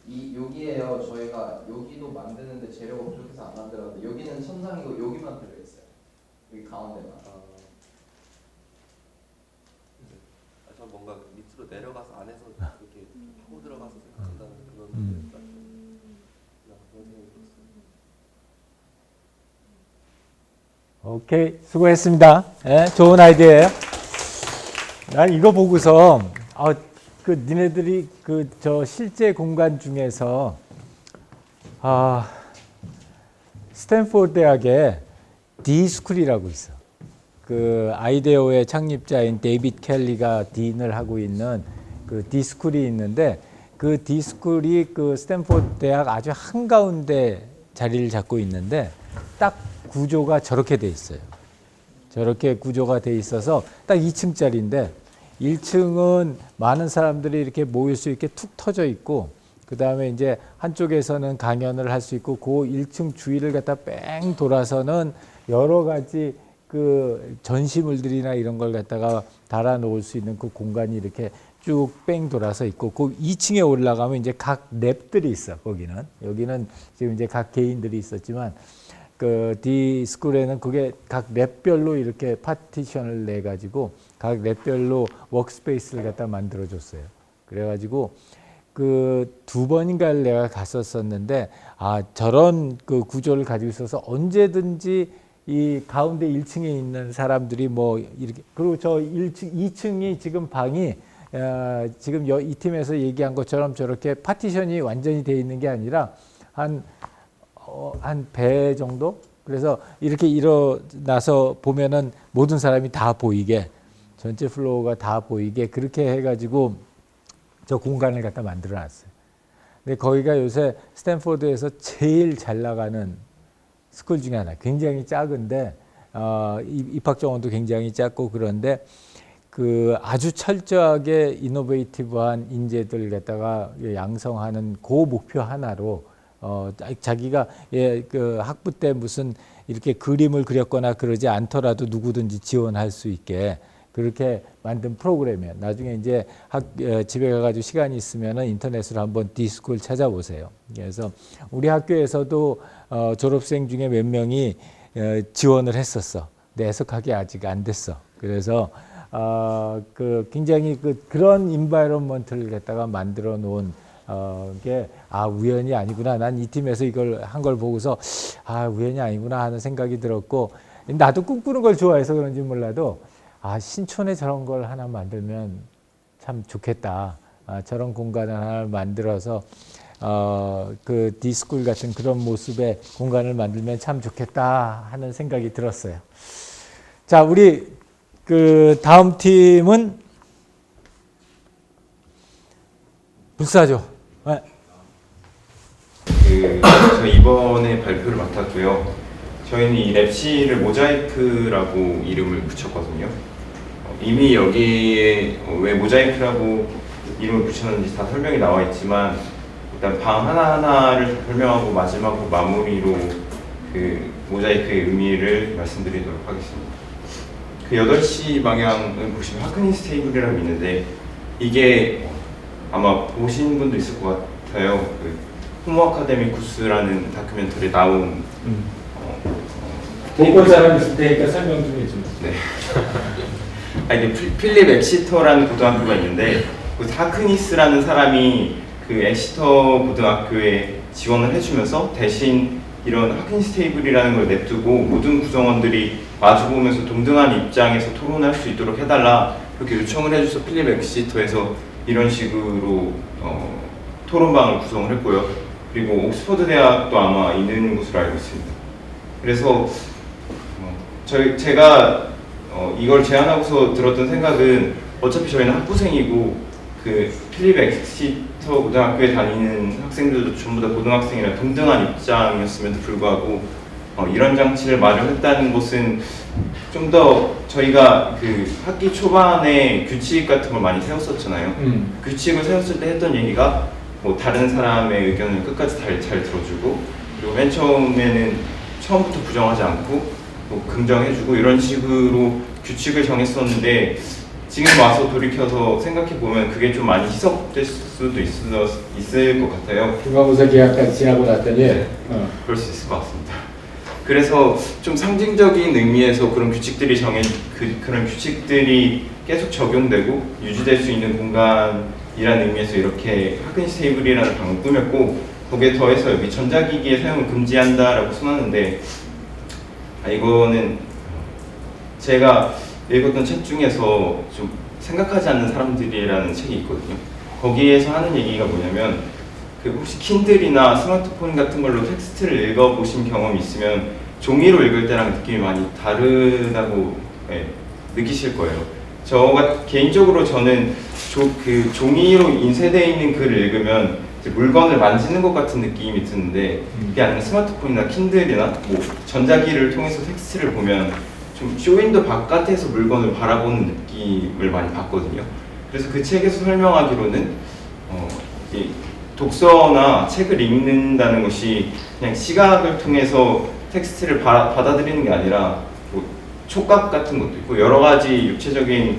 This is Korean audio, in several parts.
여기에요. 저희가 여기도 만드는데 재료가 부족해서 안 만들었는데 여기는 천상이고 여기만 들어있어요. 여기 가운데만. 저 뭔가 밑으로 내려가서 안에서 이렇게 파고 들어가서 생각한다는 그런 그런 생각이 들었어요. 오케이, 수고했습니다. 예, 좋은 아이디어예요. 난 이거 보고서 니네들이 저 실제 공간 중에서 스탠포드 대학에 D스쿨이라고 있어. 그 아이데오의 창립자인 데이빗 켈리가 딘을 하고 있는 그 D스쿨이 있는데 그 D스쿨이 그 스탠포드 대학 아주 한가운데 자리를 잡고 있는데 딱 구조가 저렇게 돼 있어요. 저렇게 구조가 돼 있어서 딱 2층짜리인데 1층은 많은 사람들이 이렇게 모일 수 있게 툭 터져 있고 그 다음에 이제 한쪽에서는 강연을 할 수 있고 그 1층 주위를 갖다 뺑 돌아서는 여러 가지 그 전시물들이나 이런 걸 갖다가 달아 놓을 수 있는 그 공간이 이렇게 쭉 뺑 돌아서 있고 그 2층에 올라가면 이제 각 랩들이 있어. 거기는 여기는 지금 이제 각 개인들이 있었지만 그 D스쿨에는 그게 각 랩별로 이렇게 파티션을 내 가지고 각 랩별로 워크스페이스를 갖다 만들어 줬어요. 그래 가지고 그 2번인가를 내가 갔었었는데 저런 그 구조를 가지고 있어서 언제든지 이 가운데 1층에 있는 사람들이 뭐 이렇게 그리고 저 1층 2층이 지금 방이 지금 이 팀에서 얘기한 것처럼 저렇게 파티션이 완전히 돼 있는 게 아니라 한 배 정도? 그래서 이렇게 일어나서 보면은 모든 사람이 다 보이게 전체 플로어가 다 보이게 그렇게 해가지고 저 공간을 갖다 만들어 놨어요. 근데 거기가 요새 스탠포드에서 제일 잘 나가는 스쿨 중에 하나. 굉장히 작은데 입학 정원도 굉장히 작고 그런데 그 아주 철저하게 이노베이티브한 인재들 갖다가 양성하는 그 목표 하나로 자기가 그 학부 때 무슨 이렇게 그림을 그렸거나 그러지 않더라도 누구든지 지원할 수 있게 그렇게 만든 프로그램이에요. 나중에 이제 집에 가가지고 시간이 있으면은 인터넷으로 한번 D스쿨 찾아보세요. 그래서 우리 학교에서도 졸업생 중에 몇 명이 지원을 했었어. 근데 애석하게 아직 안 됐어. 그래서 그 굉장히 그런 인바이런먼트를 갖다가 만들어 놓은 게 우연이 아니구나. 난 이 팀에서 이걸 한 걸 보고서 우연이 아니구나 하는 생각이 들었고 나도 꿈꾸는 걸 좋아해서 그런지 몰라도 신촌에 저런 걸 하나 만들면 참 좋겠다. 저런 공간을 하나 만들어서 그 D스쿨 같은 그런 모습의 공간을 만들면 참 좋겠다 하는 생각이 들었어요. 자, 우리 그 다음 팀은 불사조. 네. 저 이번에 발표를 맡았고요. 저희는 이 랩실을 모자이크라고 이름을 붙였거든요. 이미 여기에 왜 모자이크라고 이름을 붙였는지 다 설명이 나와 있지만 일단 방 하나하나를 다 설명하고 마지막으로 마무리로 그 모자이크의 의미를 말씀드리도록 하겠습니다. 그 8시 방향을 보시면 하크니스 테이블이라고 있는데 이게 아마 보신 분도 있을 것 같아요. 그 호모 아카데미쿠스라는 다큐멘터리에 나온 못 본 사람 있을 테니까 설명 좀 해줘. 네. 이게 필립 엑시터라는 고등학교가 있는데 그 하크니스라는 사람이 그 엑시터 고등학교에 지원을 해주면서 대신 이런 하크니스 테이블이라는 걸 냅두고 모든 구성원들이 마주보면서 동등한 입장에서 토론할 수 있도록 해달라 그렇게 요청을 해줘서 필립 엑시터에서 이런 식으로 토론방을 구성을 했고요. 그리고 옥스퍼드 대학도 아마 있는 곳으로 알고 있습니다. 그래서 제가 이걸 제안하고서 들었던 생각은 어차피 저희는 학부생이고 그 필립 엑시터 고등학교에 다니는 학생들도 전부 다 고등학생이라 동등한 입장이었음에도 불구하고 이런 장치를 마련했다는 것은 좀 더 저희가 그 학기 초반에 규칙 같은 걸 많이 세웠었잖아요. 규칙을 세웠을 때 했던 얘기가 뭐 다른 사람의 의견을 끝까지 잘 들어주고 그리고 맨 처음에는 처음부터 부정하지 않고 또 긍정해주고 이런 식으로 규칙을 정했었는데 지금 와서 돌이켜서 생각해 보면 그게 좀 많이 희석될 수도 있을 것 같아요. 중간고사 기간까지 지나고 났더니 그럴 수 있을 것 같습니다. 그래서 좀 상징적인 의미에서 그런 규칙들이 그런 규칙들이 계속 적용되고 유지될 수 있는 공간이라는 의미에서 이렇게 하근시 테이블이라는 방을 꾸몄고, 거기에 더해서 여기 전자기기의 사용을 금지한다라고 써놨는데, 이거는 제가 읽었던 책 중에서 좀 생각하지 않는 사람들이라는 책이 있거든요. 거기에서 하는 얘기가 뭐냐면, 혹시 킨들이나 스마트폰 같은 걸로 텍스트를 읽어보신 경험이 있으면 종이로 읽을 때랑 느낌이 많이 다르다고 느끼실 거예요. 개인적으로 저는 종이로 인쇄되어 있는 글을 읽으면 물건을 만지는 것 같은 느낌이 드는데, 이게 아니면 스마트폰이나 킨들이나 전자기를 통해서 텍스트를 보면 좀 쇼윈도 바깥에서 물건을 바라보는 느낌을 많이 받거든요. 그래서 그 책에서 설명하기로는 이 독서나 책을 읽는다는 것이 그냥 시각을 통해서 텍스트를 받아들이는 게 아니라 촉각 같은 것도 있고 여러 가지 육체적인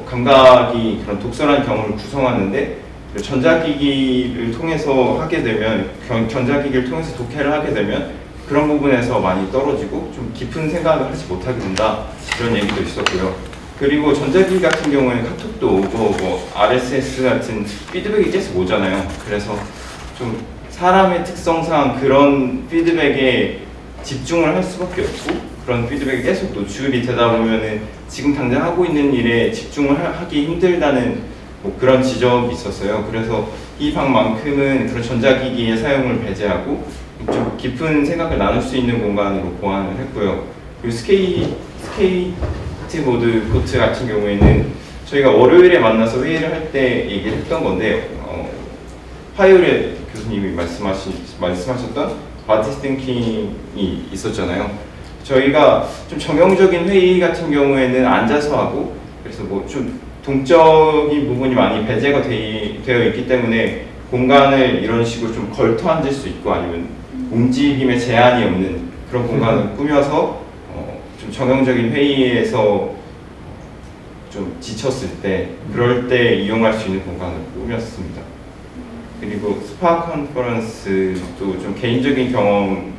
감각이 그런 독서라는 경험을 구성하는데, 전자기기를 통해서 하게 되면 전자기기를 통해서 독해를 하게 되면 그런 부분에서 많이 떨어지고 좀 깊은 생각을 하지 못하게 된다, 이런 얘기도 있었고요. 그리고 전자기기 같은 경우에는 카톡도 오고 RSS 같은 피드백이 계속 오잖아요. 그래서 좀 사람의 특성상 그런 피드백에 집중을 할 수밖에 없고, 그런 피드백이 계속 노출이 되다 보면은 지금 당장 하고 있는 일에 집중을 하기 힘들다는 그런 지적이 있었어요. 그래서 이 방만큼은 그런 전자기기의 사용을 배제하고 좀 깊은 생각을 나눌 수 있는 공간으로 보완을 했고요. 그리고 스케이트보드 코트 같은 경우에는 저희가 월요일에 만나서 회의를 할 때 얘기를 했던 건데, 화요일에 교수님이 말씀하셨던 아티스트 띵킹이 있었잖아요. 저희가 좀 정형적인 회의 같은 경우에는 앉아서 하고, 그래서 좀 동적인 부분이 많이 배제가 되어 있기 때문에 공간을 이런 식으로 좀 걸터 앉을 수 있고 아니면 움직임에 제한이 없는 그런 공간을 꾸며서 좀 정형적인 회의에서 좀 지쳤을 때 그럴 때 이용할 수 있는 공간을 꾸몄습니다. 그리고 스파 컨퍼런스도 좀 개인적인 경험을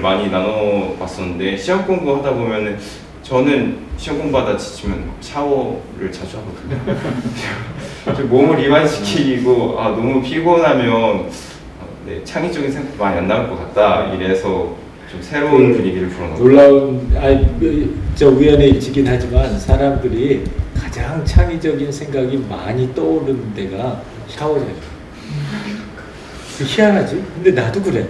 많이 나눠봤었는데, 시험 공부하다 보면은 저는 시험 공부하다 지치면 샤워를 자주 하거든요. 좀 몸을 이완시키고 너무 피곤하면 창의적인 생각도 많이 안 나올 것 같다, 이래서 좀 새로운 분위기를 불어넣고. 놀라운 우연의 일치긴 하지만 사람들이 가장 창의적인 생각이 많이 떠오르는 데가 샤워장이에요. 희한하지? 근데 나도 그래.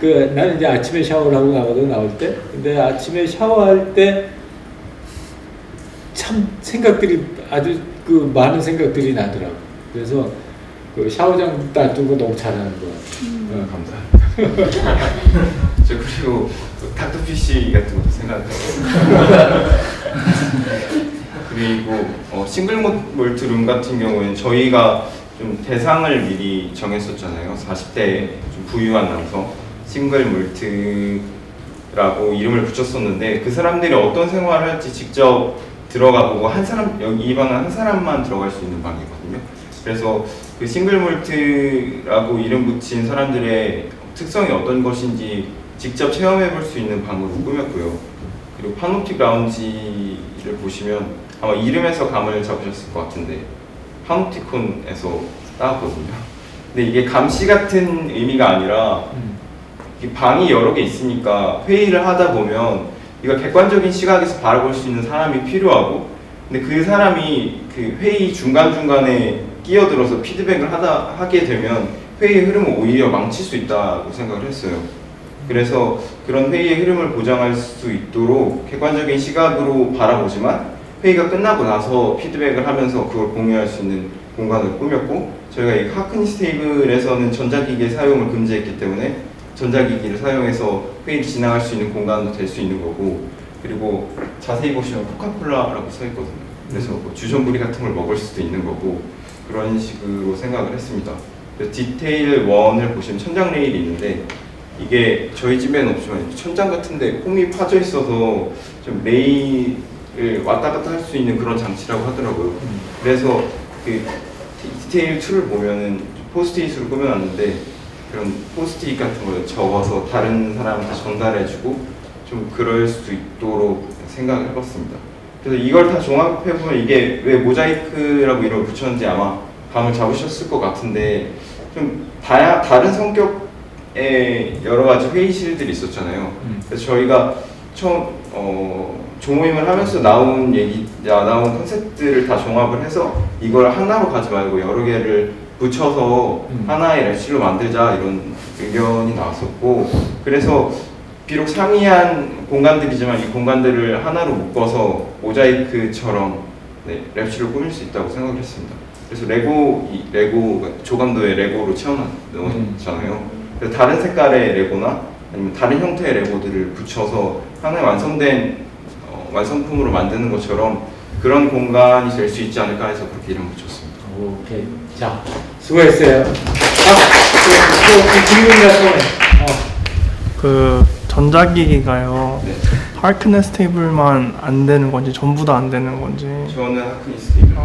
나는 이제 아침에 샤워를 하고 나올 때, 근데 아침에 샤워할 때 참 생각들이 아주 많은 생각들이 나더라고. 그래서 샤워장 놔두고 너무 잘하는 거 같아요. 감사합니다. 저 그리고 닥터피쉬 같은 것도 생각해요. 그리고 싱글 몰트룸 같은 경우에는 저희가 좀 대상을 미리 정했었잖아요. 40대 좀 부유한 남성 싱글 몰트라고 이름을 붙였었는데, 그 사람들이 어떤 생활을 할지 직접 들어가 보고 이 방은 한 사람만 들어갈 수 있는 방이거든요. 그래서 그 싱글 몰트라고 이름 붙인 사람들의 특성이 어떤 것인지 직접 체험해 볼 수 있는 방으로 꾸몄고요. 그리고 파노틱 라운지를 보시면 아마 이름에서 감을 잡으셨을 것 같은데 파노티콘에서 따왔거든요. 근데 이게 감시 같은 의미가 아니라 방이 여러 개 있으니까 회의를 하다 보면 이걸 객관적인 시각에서 바라볼 수 있는 사람이 필요하고, 근데 그 사람이 그 회의 중간중간에 끼어들어서 피드백을 하게 되면 회의의 흐름을 오히려 망칠 수 있다고 생각을 했어요. 그래서 그런 회의의 흐름을 보장할 수 있도록 객관적인 시각으로 바라보지만 회의가 끝나고 나서 피드백을 하면서 그걸 공유할 수 있는 공간을 꾸몄고, 저희가 이 하크니스 테이블에서는 전자기기의 사용을 금지했기 때문에 전자기기를 사용해서 회의를 진행할 수 있는 공간도 될 수 있는 거고, 그리고 자세히 보시면 코카콜라라고 써 있거든요. 그래서 주전부리 같은 걸 먹을 수도 있는 거고, 그런 식으로 생각을 했습니다. 디테일 1을 보시면 천장 레일이 있는데, 이게 저희 집에는 없지만 천장 같은데 홈이 파져 있어서 좀 레일을 왔다 갔다 할 수 있는 그런 장치라고 하더라고요. 그래서 그 디테일 툴을 보면은 포스트잇으로 꾸며놨는데 그런 포스트잇 같은 걸 적어서 다른 사람한테 전달해주고 좀 그럴 수 있도록 생각을 해봤습니다. 그래서 이걸 다 종합해보면 이게 왜 모자이크라고 이름을 붙였는지 아마 감을 잡으셨을 것 같은데 좀 다른 성격의 여러 가지 회의실들이 있었잖아요. 그래서 저희가 처음 조모임을 하면서 나온 컨셉들을 다 종합을 해서 이걸 하나로 가지 말고 여러 개를 붙여서 하나의 랩실로 만들자 이런 의견이 나왔었고, 그래서 비록 상이한 공간들이지만 이 공간들을 하나로 묶어서 모자이크처럼 랩실로 꾸밀 수 있다고 생각했습니다. 그래서 레고 조감도에 레고로 채워놨잖아요. 그래서 다른 색깔의 레고나 아니면 다른 형태의 레고들을 붙여서 하나의 완성된 완성품으로 만드는 것처럼 그런 공간이 될 수 있지 않을까 해서 그렇게 이름 붙였습니다. 오케이. 자, 수고했어요. 그 전자기기가요. 네. 하크네스 테이블만 안 되는 건지 전부 다 안 되는 건지. 저는 하크니스 테이블.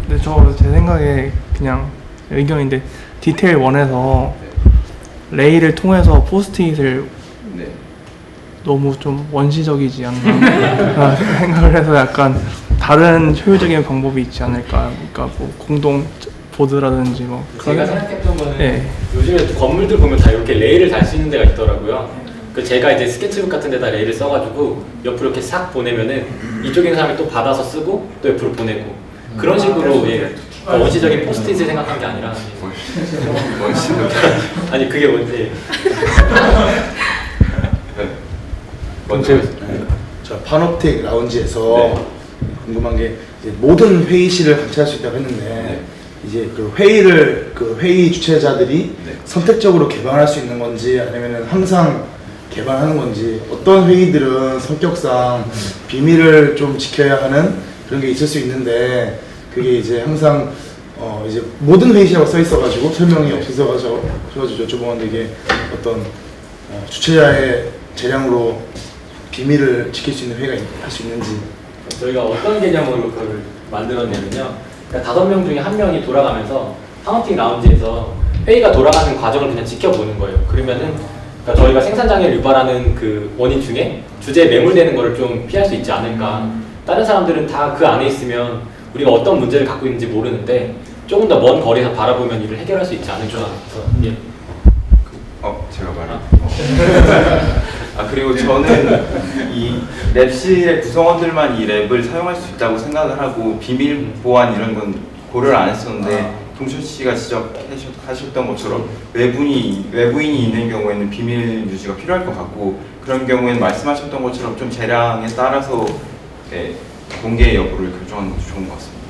근데 제 생각에 그냥 의견인데 디테일 1에서 레이를 통해서 포스트잇을 네. 너무 좀 원시적이지 않나 생각을 해서 약간 다른 효율적인 방법이 있지 않을까. 그러니까 뭐 공동 보드라든지 뭐 제가 생각했던 거는 네. 요즘에 건물들 보면 다 이렇게 레일을 달 수 있는 데가 있더라고요. 그 제가 이제 스케치북 같은 데다 레일을 써가지고 옆으로 이렇게 싹 보내면은 이쪽에 있는 사람이 또 받아서 쓰고 또 옆으로 보내고 그런 식으로 원시적인 포스트잇을 생각한 게 아니라 원시적인 아니 그게 뭔지 먼저 저 파놉틱 라운지에서 네. 궁금한 게 이제 모든 회의실을 같이 할 수 있다고 했는데 네. 이제 그 회의 주최자들이 네. 선택적으로 개방할 수 있는 건지 아니면은 항상 개방하는 건지, 어떤 회의들은 성격상 비밀을 좀 지켜야 하는 그런 게 있을 수 있는데 그게 이제 항상 이제 모든 회의실이라고 써 있어가지고 설명이 없어서 여쭤보는데 이게 어떤 주최자의 재량으로 비밀을 지킬 수 있는 회의가 할 수 있는지. 저희가 어떤 개념으로 그걸 만들었냐면요. 그러니까 5명 중에 1명이 돌아가면서 파운팅 라운지에서 회의가 돌아가는 과정을 그냥 지켜보는 거예요. 그러면은 그러니까 저희가 생산장애를 유발하는 그 원인 중에 주제에 매몰되는 거를 좀 피할 수 있지 않을까. 다른 사람들은 다 그 안에 있으면 우리가 어떤 문제를 갖고 있는지 모르는데 조금 더 먼 거리에서 바라보면 이를 해결할 수 있지 않을까. 그래서 예. 제가 말할게요. 그리고 저는 이 랩실의 구성원들만 이 랩을 사용할 수 있다고 생각을 하고 비밀 보안 이런 건 고려를 안 했었는데 동철 씨가 지적하셨던 것처럼 외부인이 있는 경우에는 비밀 유지가 필요할 것 같고, 그런 경우에는 말씀하셨던 것처럼 좀 재량에 따라서 공개 여부를 결정하는 것도 좋은 것 같습니다.